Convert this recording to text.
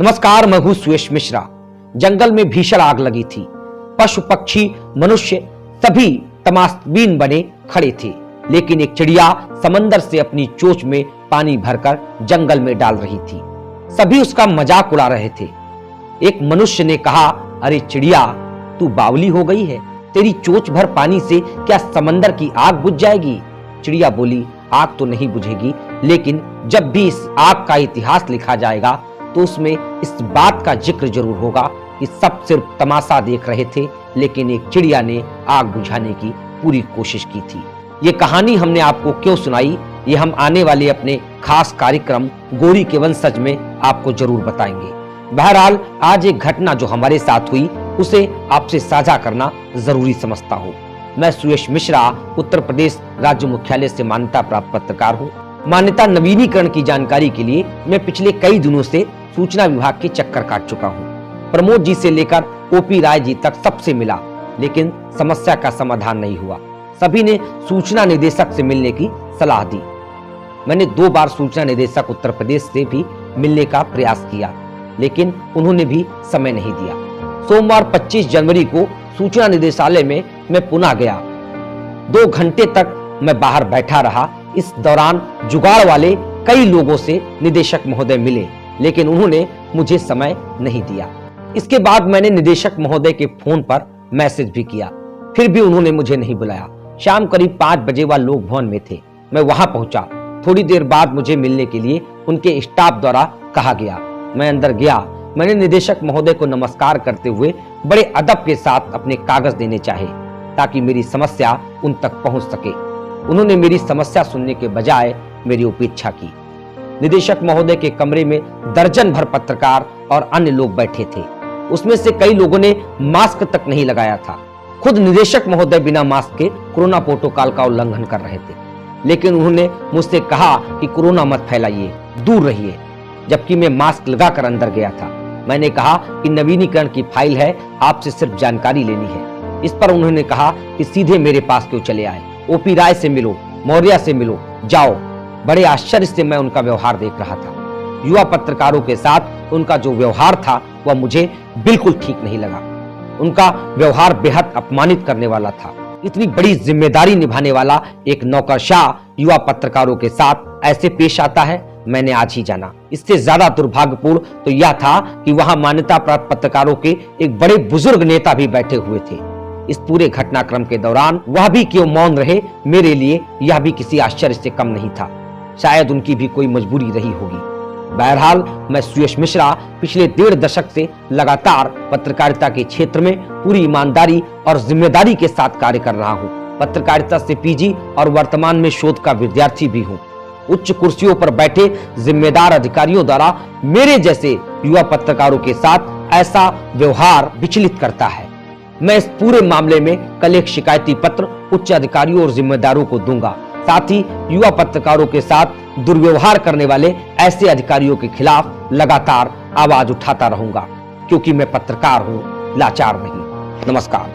नमस्कार, मैं हूं सुयश मिश्रा। जंगल में भीषण आग लगी थी। पशु पक्षी मनुष्य सभी तमाशबीन बने खड़े थे, लेकिन एक चिड़िया समंदर से अपनी चोंच में पानी भरकर जंगल में डाल रही थी। सभी उसका मजाक उड़ा रहे थे। एक मनुष्य ने कहा, अरे चिड़िया, तू बावली हो गई है। तेरी चोंच भर पानी से क्या समंदर की आग बुझ जाएगी? चिड़िया बोली, आग तो नहीं बुझेगी, लेकिन जब भी इस आग का इतिहास लिखा जाएगा तो उसमें इस बात का जिक्र जरूर होगा कि सब सिर्फ तमाशा देख रहे थे, लेकिन एक चिड़िया ने आग बुझाने की पूरी कोशिश की थी। ये कहानी हमने आपको क्यों सुनाई, ये हम आने वाले अपने खास कार्यक्रम गोरी के वंशज में आपको जरूर बताएंगे। बहरहाल आज एक घटना जो हमारे साथ हुई उसे आपसे साझा करना जरूरी समझता हूँ। मैं सुयश मिश्रा उत्तर प्रदेश राज्य मुख्यालय से मान्यता प्राप्त पत्रकार हूँ। मान्यता नवीनीकरण की जानकारी के लिए मैं पिछले कई दिनों से सूचना विभाग के चक्कर काट चुका हूँ। प्रमोद जी से लेकर ओपी राय जी तक सबसे मिला, लेकिन समस्या का समाधान नहीं हुआ। सभी ने सूचना निदेशक से मिलने की सलाह दी। मैंने 2 बार सूचना निदेशक उत्तर प्रदेश से भी मिलने का प्रयास किया, लेकिन उन्होंने भी समय नहीं दिया। सोमवार 25 जनवरी को सूचना निदेशालय में मैं पुनः गया। 2 घंटे तक मैं बाहर बैठा रहा। इस दौरान जुगाड़ वाले कई लोगों से निदेशक महोदय मिले, लेकिन उन्होंने मुझे समय नहीं दिया। इसके बाद मैंने निदेशक महोदय के फोन पर मैसेज भी किया, फिर भी उन्होंने मुझे नहीं बुलाया। शाम करीब 5 बजे वह लोक भवन में थे। मैं वहां पहुंचा। थोड़ी देर बाद मुझे मिलने के लिए उनके स्टाफ द्वारा कहा गया। मैं अंदर गया। मैंने निदेशक महोदय को नमस्कार करते हुए बड़े अदब के साथ अपने कागज देने चाहे, ताकि मेरी समस्या उन तक पहुंच सके। उन्होंने मेरी समस्या सुनने के बजाय मेरी उपेक्षा की। निदेशक महोदय के कमरे में दर्जन भर पत्रकार और अन्य लोग बैठे थे। उसमें से कई लोगों ने मास्क तक नहीं लगाया था। खुद निदेशक महोदय बिना मास्क के कोरोना प्रोटोकॉल का उल्लंघन कर रहे थे, लेकिन उन्होंने मुझसे कहा कि कोरोना मत फैलाइए, दूर रहिए, जबकि मैं मास्क लगाकर अंदर गया था। मैंने कहा कि नवीनीकरण की फाइल है, आपसे सिर्फ जानकारी लेनी है। इस पर उन्होंने कहा कि सीधे मेरे पास क्यों चले आए, ओपी राय से मिलो, मौर्य से मिलो, जाओ। बड़े आश्चर्य से मैं उनका व्यवहार देख रहा था। युवा पत्रकारों के साथ उनका जो व्यवहार था वह मुझे बिल्कुल ठीक नहीं लगा। उनका व्यवहार बेहद अपमानित करने वाला था। इतनी बड़ी जिम्मेदारी निभाने वाला एक नौकरशाह युवा पत्रकारों के साथ ऐसे पेश आता है, मैंने आज ही जाना। इससे ज्यादा दुर्भाग्यपूर्ण तो यह था कि वहां मान्यता प्राप्त पत्रकारों के एक बड़े बुजुर्ग नेता भी बैठे हुए थे। इस पूरे घटनाक्रम के दौरान वह भी क्यों मौन रहे, मेरे लिए यह भी किसी आश्चर्य से कम नहीं था। शायद उनकी भी कोई मजबूरी रही होगी। बहरहाल मैं सुयश मिश्रा पिछले 1.5 दशक से लगातार पत्रकारिता के क्षेत्र में पूरी ईमानदारी और जिम्मेदारी के साथ कार्य कर रहा हूँ। पत्रकारिता से पीजी और वर्तमान में शोध का विद्यार्थी भी हूँ। उच्च कुर्सियों पर बैठे जिम्मेदार अधिकारियों द्वारा मेरे जैसे युवा पत्रकारों के साथ ऐसा व्यवहार विचलित करता है। मैं इस पूरे मामले में कल एक शिकायती पत्र उच्च अधिकारियों और जिम्मेदारों को दूंगा। साथ ही युवा पत्रकारों के साथ दुर्व्यवहार करने वाले ऐसे अधिकारियों के खिलाफ लगातार आवाज उठाता रहूंगा, क्योंकि मैं पत्रकार हूं, लाचार नहीं। नमस्कार।